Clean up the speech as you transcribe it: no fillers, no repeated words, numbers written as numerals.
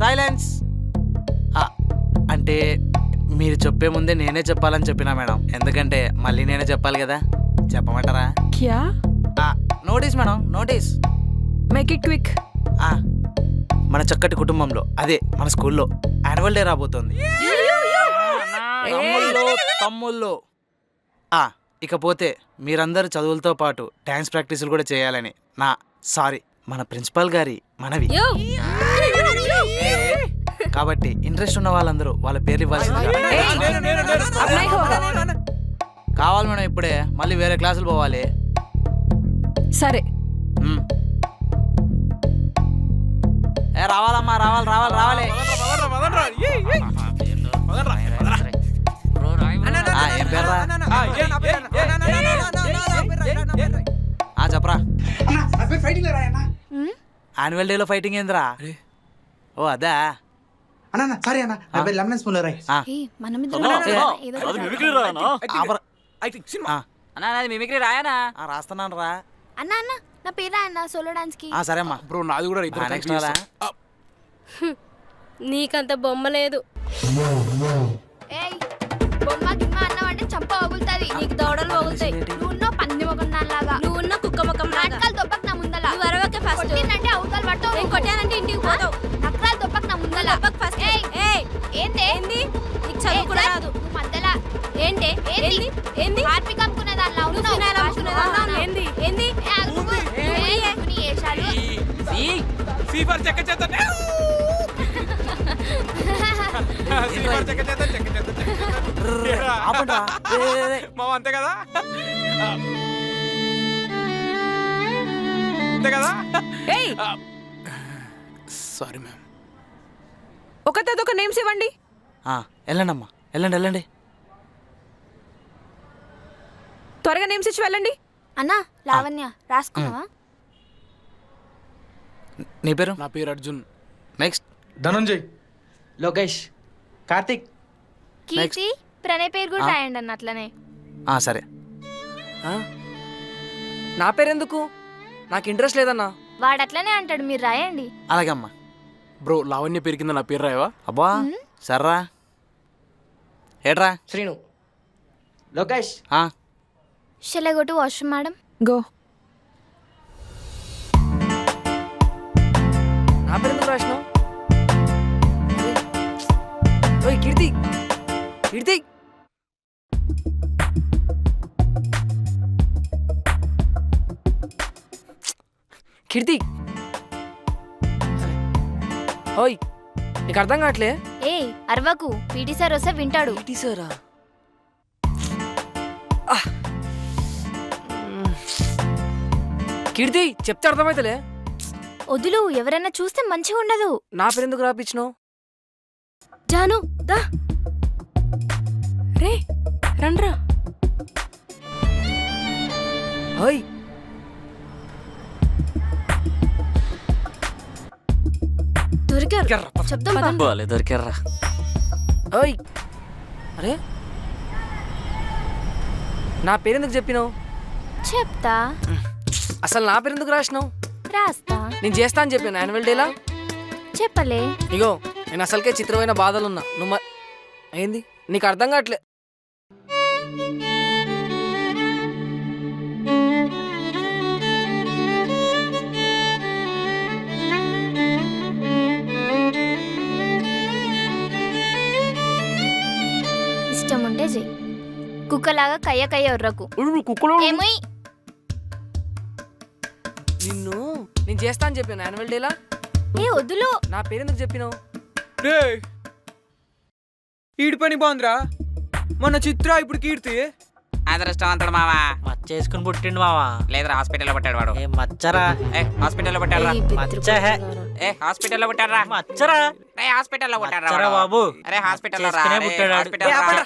Silence. అంటే మీరు చెప్పే ముందే నేనే చెప్పాలని చెప్పినా మేడం, ఎందుకంటే మళ్ళీ నేనే చెప్పాలి కదా. చెప్పమంటారా? క్యా? Notice madam, notice. Make it quick. మన చక్కటి కుటుంబంలో, అదే మన స్కూల్లో యాన్యువల్ డే రాబోతోంది. తమ్ముళ్ళు ఇకపోతే మీరందరూ చదువులతో పాటు డ్యాన్స్ ప్రాక్టీసులు కూడా చేయాలని మన ప్రిన్సిపాల్ గారి మనవి. కాబట్టి ఇంట్రెస్ట్ ఉన్న వాళ్ళందరూ వాళ్ళ పేర్లు ఇవ్వాల్సిందిగా. కావాలి మేడం, ఇప్పుడే మళ్ళీ వేరే క్లాసులు పోవాలి. సరే. రావాలమ్మా, రావాలి. ఏం పేర్రా? చెప్పరా. యాన్యువల్ డేలో ఫైటింగ్ ఏందిరా? ఓ అదా. సారీ అన్న, లెమన్ స్పూన్ రాయ్. మిమిక్రీ రాయనా? రాస్తున్నాను రా అన్న. నా పేరు అన్న, సోలో డాన్స్ కి. సరే అమ్మా. బ్రో నాది కూడా నీకంత బొమ్మ లేదు. ఏయ్, బొమ్మ గిమ్మ అన్నవంటే చంప పగులుతుంది. నీకు దౌడలు పగులుతాయి. నువ్వు పంది ముఖం దానిలాగా, నువ్వు ఉన్న కుక్క ముఖం నక్కలు దొప్పకు నా ముందల. నువ్వు అరవకే ఫస్ట్. కొట్టిందంటే అవతల పడతావు. నేను కొట్టానంటే ఇంటికి పోతావు. నక్కలు దొప్పకు నా ముందల. దొప్పకు ఫస్ట్. ఏంది నీకు చదువు కూడా రాదు. నువ్వు మధ్యల ఏంటి ఏంది ఏంది హార్పిక్ అమ్ముకునే దానిలా నువ్వు ఫినాయిల్ అమ్ముకునేదానిలా. ఏంది ఏంది నీ ఏషాలు. అంతే కదా, అంతే కదా. Sorry ma'am. ఒకటొక నేమ్స్ ఇవ్వండి. వెళ్ళండి అమ్మా, వెళ్ళండి. త్వరగా నేమ్స్ ఇచ్చి వెళ్ళండి. అన్నా లావణ్య రాసుకున్నావా? నీ పేరు? నా పేరు అర్జున్. నెక్స్ట్ ధనంజయ్, లోకేష్, కార్తిక్, కీర్తి, ప్రణయ్ పేరు కూడా రాయండి అన్న అట్లనే. సరే. నా పేరెందుకు? నాకు ఇంట్రెస్ట్ లేదన్నా. వాడు అట్లనే అంటాడు, మీరు రాయండి. అలాగే అమ్మా. బ్రో లావణ్య పేరు కింద నా పేరు రాయవా? అబ్బా సర్రా. ఏట్రా? శ్రీను, లోకేష్. షెలగొట్టు వాష్రూమ్ మేడం. గో. నా పేరెందుకు రాసినావు? కీర్తి కీర్తి కీర్తి ఓయ్, నీకు అర్థం కావట్లే? ఏ అరవకు, పీటీ సార్ వస్తే వింటాడు. పీటీ సారా? కీర్తి చెప్తే అర్థమైతలే. వదులు, ఎవరైనా చూస్తే మంచిగా ఉండదు. నా పేరెందుకు రాపించినావు? జాను దా రే రండ్రా. ఓయ్ దొరికారు. చెప్దాం దొరికారా? ఓయ్ అరే, నా పేరెందుకు చెప్పినావు? చెప్తా. అసలు నా పేరెందుకు రాసినావు? రాస్తా. నేను చేస్తా అని చెప్పాను యాన్యువల్ డేలా. చెప్పలే. ఇగో నేను అసలుకే చిత్రమైన బాధలున్నా. నువ్వు ఏంది నీకు అర్థం కావట్లే. ఇష్టం ఉంటే చెయ్యి, కుక్కలాగా కయ్య ఉర్రకు. కుక్కలు ఏమోయ్ నిన్ను నేను చేస్తా అని చెప్పాను యాన్యువల్ డేలా. ఏ వదులు. నా పేరెందుకు చెప్పినావు? ఈడి పని బాగుందిరా. మొన్న చిత్ర, ఇప్పుడు కీర్తి. అదృష్టవంతుడు మావా. మచ్చ వేసుకుని పుట్టిండు మావా. లేదురా, హాస్పిటల్లో పట్టాడు వాడు. మచ్చరా? హాస్పిటల్లో పట్టాడు రా. మచ్చ హే. హాస్పిటల్లో పట్టాడు రా. మచ్చరా? హాస్పిటల్లో పట్టాడు రా బాబు. అరే హాస్పిటల్లో రా. చేసుకునే పుట్టాడు. హాస్పిటల్లో రా.